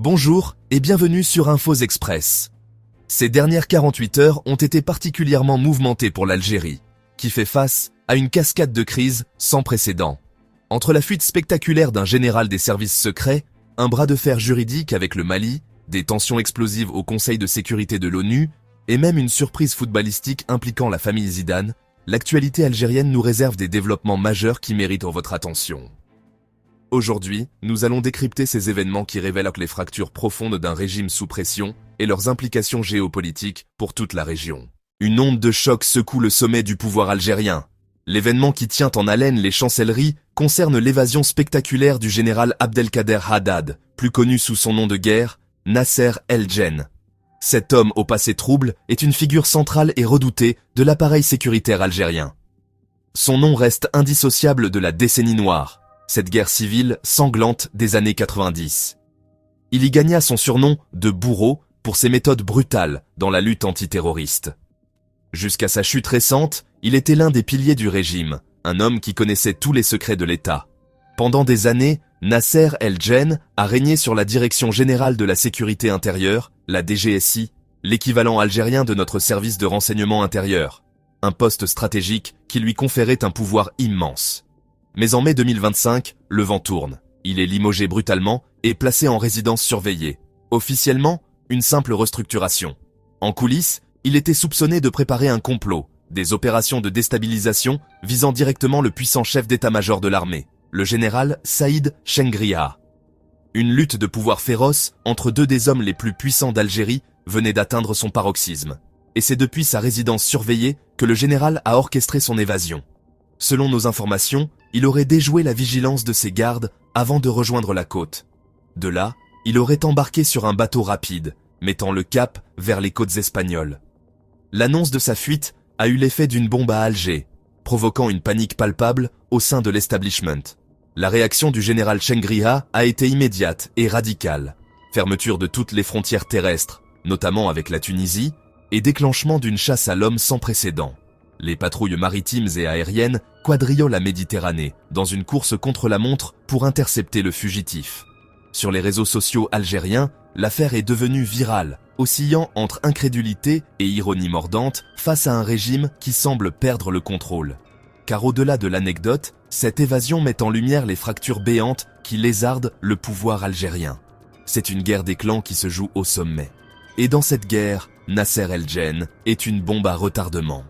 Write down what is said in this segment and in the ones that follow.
Bonjour et bienvenue sur Infos Express. Ces dernières 48 heures ont été particulièrement mouvementées pour l'Algérie, qui fait face à une cascade de crises sans précédent. Entre la fuite spectaculaire d'un général des services secrets, un bras de fer juridique avec le Mali, des tensions explosives au Conseil de sécurité de l'ONU et même une surprise footballistique impliquant la famille Zidane, l'actualité algérienne nous réserve des développements majeurs qui méritent votre attention. Aujourd'hui, nous allons décrypter ces événements qui révèlent les fractures profondes d'un régime sous pression et leurs implications géopolitiques pour toute la région. Une onde de choc secoue le sommet du pouvoir algérien. L'événement qui tient en haleine les chancelleries concerne l'évasion spectaculaire du général Abdelkader Haddad, plus connu sous son nom de guerre, Nasser El-Djen. Cet homme au passé trouble est une figure centrale et redoutée de l'appareil sécuritaire algérien. Son nom reste indissociable de la décennie noire, cette guerre civile sanglante des années 90. Il y gagna son surnom de bourreau pour ses méthodes brutales dans la lutte antiterroriste. Jusqu'à sa chute récente, il était l'un des piliers du régime, un homme qui connaissait tous les secrets de l'État. Pendant des années, Nasser El-Djen a régné sur la Direction générale de la sécurité intérieure, la DGSI, l'équivalent algérien de notre service de renseignement intérieur, un poste stratégique qui lui conférait un pouvoir immense. Mais en mai 2025, le vent tourne. Il est limogé brutalement et placé en résidence surveillée. Officiellement, une simple restructuration. En coulisses, il était soupçonné de préparer un complot, des opérations de déstabilisation visant directement le puissant chef d'état-major de l'armée, le général Saïd Chengriha. Une lutte de pouvoir féroce entre deux des hommes les plus puissants d'Algérie venait d'atteindre son paroxysme. Et c'est depuis sa résidence surveillée que le général a orchestré son évasion. Selon nos informations, il aurait déjoué la vigilance de ses gardes avant de rejoindre la côte. De là, il aurait embarqué sur un bateau rapide, mettant le cap vers les côtes espagnoles. L'annonce de sa fuite a eu l'effet d'une bombe à Alger, provoquant une panique palpable au sein de l'establishment. La réaction du général Chengriha a été immédiate et radicale. Fermeture de toutes les frontières terrestres, notamment avec la Tunisie, et déclenchement d'une chasse à l'homme sans précédent. Les patrouilles maritimes et aériennes quadrillent la Méditerranée dans une course contre la montre pour intercepter le fugitif. Sur les réseaux sociaux algériens, l'affaire est devenue virale, oscillant entre incrédulité et ironie mordante face à un régime qui semble perdre le contrôle. Car au-delà de l'anecdote, cette évasion met en lumière les fractures béantes qui lézardent le pouvoir algérien. C'est une guerre des clans qui se joue au sommet. Et dans cette guerre, Nasser El-Djen est une bombe à retardement.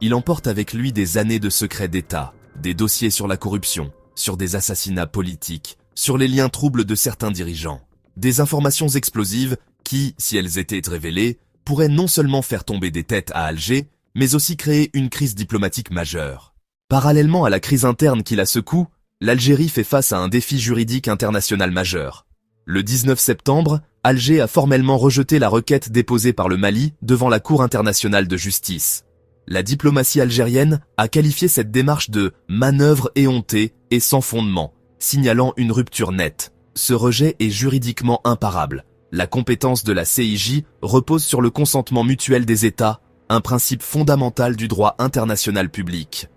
Il emporte avec lui des années de secrets d'État, des dossiers sur la corruption, sur des assassinats politiques, sur les liens troubles de certains dirigeants. Des informations explosives qui, si elles étaient révélées, pourraient non seulement faire tomber des têtes à Alger, mais aussi créer une crise diplomatique majeure. Parallèlement à la crise interne qui la secoue, l'Algérie fait face à un défi juridique international majeur. Le 19 septembre, Alger a formellement rejeté la requête déposée par le Mali devant la Cour internationale de justice. La diplomatie algérienne a qualifié cette démarche de « manœuvre éhontée et sans fondement », signalant une rupture nette. Ce rejet est juridiquement imparable. La compétence de la CIJ repose sur le consentement mutuel des États, un principe fondamental du droit international public.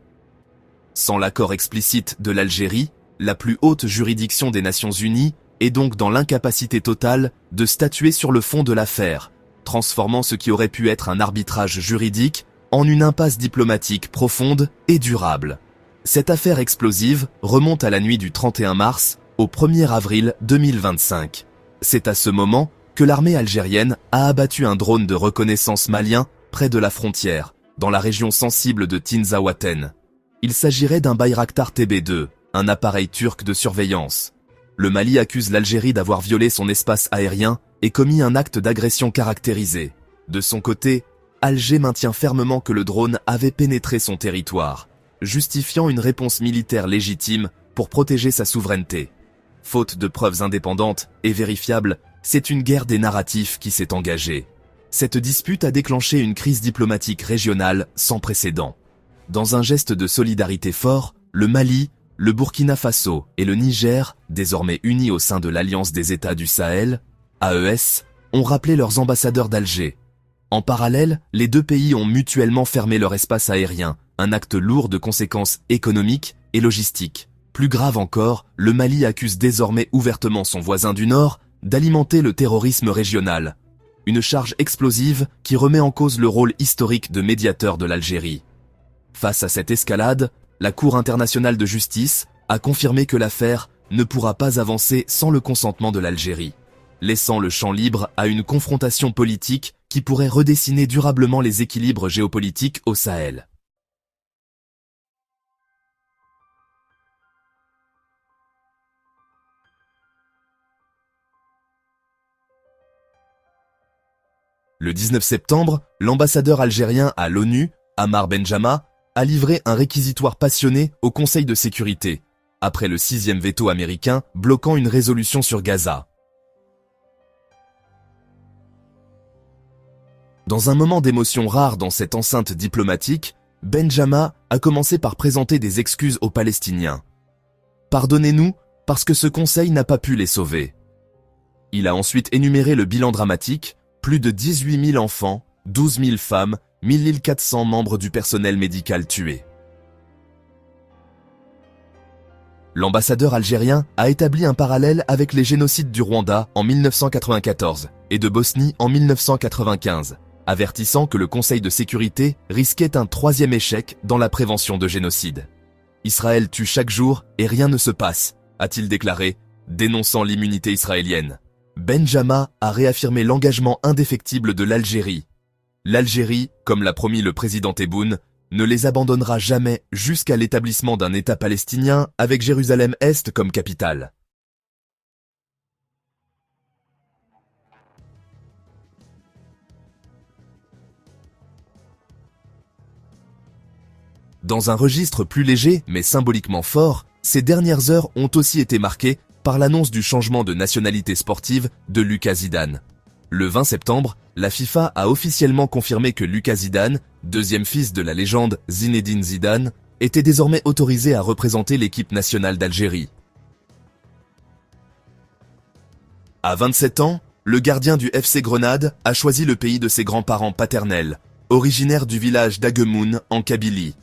Sans l'accord explicite de l'Algérie, la plus haute juridiction des Nations Unies est donc dans l'incapacité totale de statuer sur le fond de l'affaire, transformant ce qui aurait pu être un arbitrage juridique en une impasse diplomatique profonde et durable. Cette affaire explosive remonte à la nuit du 31 mars au 1er avril 2025. C'est à ce moment que l'armée algérienne a abattu un drone de reconnaissance malien près de la frontière, dans la région sensible de Tinzaouaten. Il s'agirait d'un Bayraktar TB2, un appareil turc de surveillance. Le Mali accuse l'Algérie d'avoir violé son espace aérien et commis un acte d'agression caractérisé. De son côté, Alger maintient fermement que le drone avait pénétré son territoire, justifiant une réponse militaire légitime pour protéger sa souveraineté. Faute de preuves indépendantes et vérifiables, c'est une guerre des narratifs qui s'est engagée. Cette dispute a déclenché une crise diplomatique régionale sans précédent. Dans un geste de solidarité fort, le Mali, le Burkina Faso et le Niger, désormais unis au sein de l'Alliance des États du Sahel, AES, ont rappelé leurs ambassadeurs d'Alger. En parallèle, les deux pays ont mutuellement fermé leur espace aérien, un acte lourd de conséquences économiques et logistiques. Plus grave encore, le Mali accuse désormais ouvertement son voisin du Nord d'alimenter le terrorisme régional. Une charge explosive qui remet en cause le rôle historique de médiateur de l'Algérie. Face à cette escalade, la Cour internationale de justice a confirmé que l'affaire ne pourra pas avancer sans le consentement de l'Algérie, laissant le champ libre à une confrontation politique qui pourrait redessiner durablement les équilibres géopolitiques au Sahel. Le 19 septembre, l'ambassadeur algérien à l'ONU, Ammar Benjama, a livré un réquisitoire passionné au Conseil de sécurité, après le 6e veto américain bloquant une résolution sur Gaza. Dans un moment d'émotion rare dans cette enceinte diplomatique, Benjama a commencé par présenter des excuses aux Palestiniens. « Pardonnez-nous parce que ce conseil n'a pas pu les sauver. » Il a ensuite énuméré le bilan dramatique, plus de 18 000 enfants, 12 000 femmes, 1 400 membres du personnel médical tués. L'ambassadeur algérien a établi un parallèle avec les génocides du Rwanda en 1994 et de Bosnie en 1995, avertissant que le Conseil de sécurité risquait un troisième échec dans la prévention de génocide. Israël tue chaque jour et rien ne se passe, a-t-il déclaré, dénonçant l'immunité israélienne. Benjama a réaffirmé l'engagement indéfectible de l'Algérie. L'Algérie, comme l'a promis le président Tebboune, ne les abandonnera jamais jusqu'à l'établissement d'un État palestinien avec Jérusalem-Est comme capitale. Dans un registre plus léger mais symboliquement fort, ces dernières heures ont aussi été marquées par l'annonce du changement de nationalité sportive de Lucas Zidane. Le 20 septembre, la FIFA a officiellement confirmé que Lucas Zidane, deuxième fils de la légende Zinedine Zidane, était désormais autorisé à représenter l'équipe nationale d'Algérie. À 27 ans, le gardien du FC Grenade a choisi le pays de ses grands-parents paternels, originaire du village d'Agemoun en Kabylie.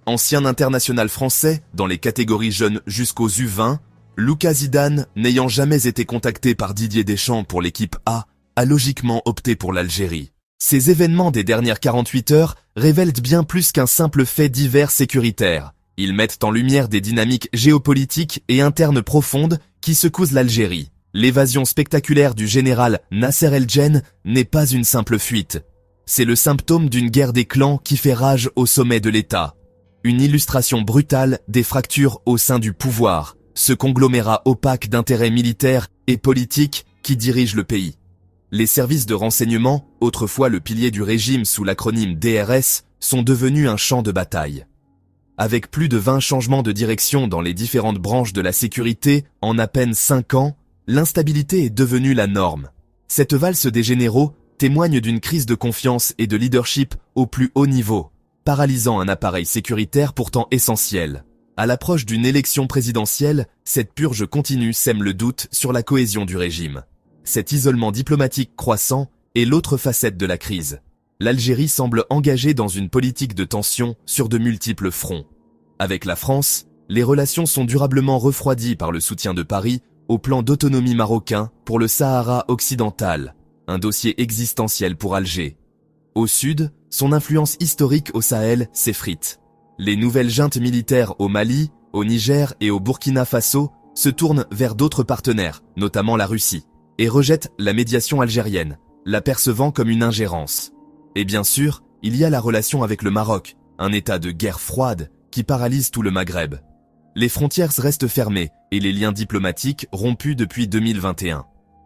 Ancien international français dans les catégories jeunes jusqu'aux U20, Lucas Zidane, n'ayant jamais été contacté par Didier Deschamps pour l'équipe A, a logiquement opté pour l'Algérie. Ces événements des dernières 48 heures révèlent bien plus qu'un simple fait divers sécuritaire. Ils mettent en lumière des dynamiques géopolitiques et internes profondes qui secouent l'Algérie. L'évasion spectaculaire du général Nasser El-Djen n'est pas une simple fuite. C'est le symptôme d'une guerre des clans qui fait rage au sommet de l'État. Une illustration brutale des fractures au sein du pouvoir, ce conglomérat opaque d'intérêts militaires et politiques qui dirige le pays. Les services de renseignement, autrefois le pilier du régime sous l'acronyme DRS, sont devenus un champ de bataille. Avec plus de 20 changements de direction dans les différentes branches de la sécurité en à peine 5 ans, l'instabilité est devenue la norme. Cette valse des généraux témoigne d'une crise de confiance et de leadership au plus haut niveau, paralysant un appareil sécuritaire pourtant essentiel. À l'approche d'une élection présidentielle, cette purge continue sème le doute sur la cohésion du régime. Cet isolement diplomatique croissant est l'autre facette de la crise. L'Algérie semble engagée dans une politique de tension sur de multiples fronts. Avec la France, les relations sont durablement refroidies par le soutien de Paris au plan d'autonomie marocain pour le Sahara occidental, un dossier existentiel pour Alger. Au sud, son influence historique au Sahel s'effrite. Les nouvelles juntes militaires au Mali, au Niger et au Burkina Faso se tournent vers d'autres partenaires, notamment la Russie, et rejettent la médiation algérienne, l'apercevant comme une ingérence. Et bien sûr, il y a la relation avec le Maroc, un état de guerre froide qui paralyse tout le Maghreb. Les frontières restent fermées et les liens diplomatiques rompus depuis 2021.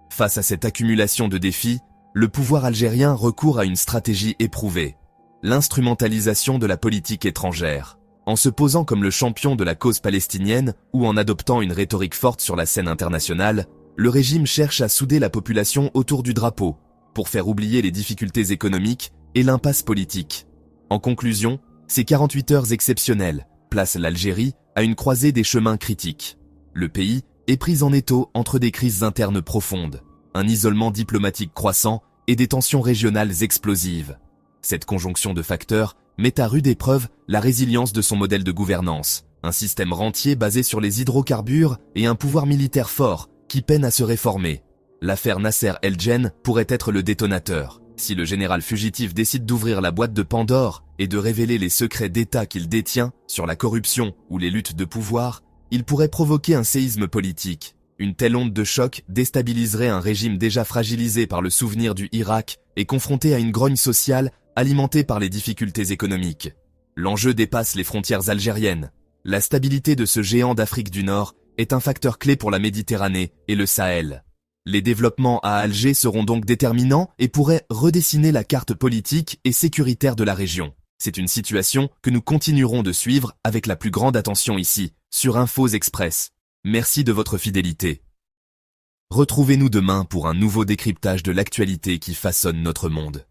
Face à cette accumulation de défis, le pouvoir algérien recourt à une stratégie éprouvée, l'instrumentalisation de la politique étrangère. En se posant comme le champion de la cause palestinienne ou en adoptant une rhétorique forte sur la scène internationale, le régime cherche à souder la population autour du drapeau, pour faire oublier les difficultés économiques et l'impasse politique. En conclusion, ces 48 heures exceptionnelles placent l'Algérie à une croisée des chemins critiques. Le pays est pris en étau entre des crises internes profondes, un isolement diplomatique croissant et des tensions régionales explosives. Cette conjonction de facteurs met à rude épreuve la résilience de son modèle de gouvernance, un système rentier basé sur les hydrocarbures et un pouvoir militaire fort qui peine à se réformer. L'affaire Nasser El-Djen pourrait être le détonateur. Si le général fugitif décide d'ouvrir la boîte de Pandore et de révéler les secrets d'État qu'il détient sur la corruption ou les luttes de pouvoir, il pourrait provoquer un séisme politique. Une telle onde de choc déstabiliserait un régime déjà fragilisé par le souvenir du Irak et confronté à une grogne sociale alimentée par les difficultés économiques. L'enjeu dépasse les frontières algériennes. La stabilité de ce géant d'Afrique du Nord est un facteur clé pour la Méditerranée et le Sahel. Les développements à Alger seront donc déterminants et pourraient redessiner la carte politique et sécuritaire de la région. C'est une situation que nous continuerons de suivre avec la plus grande attention ici, sur Infos Express. Merci de votre fidélité. Retrouvez-nous demain pour un nouveau décryptage de l'actualité qui façonne notre monde.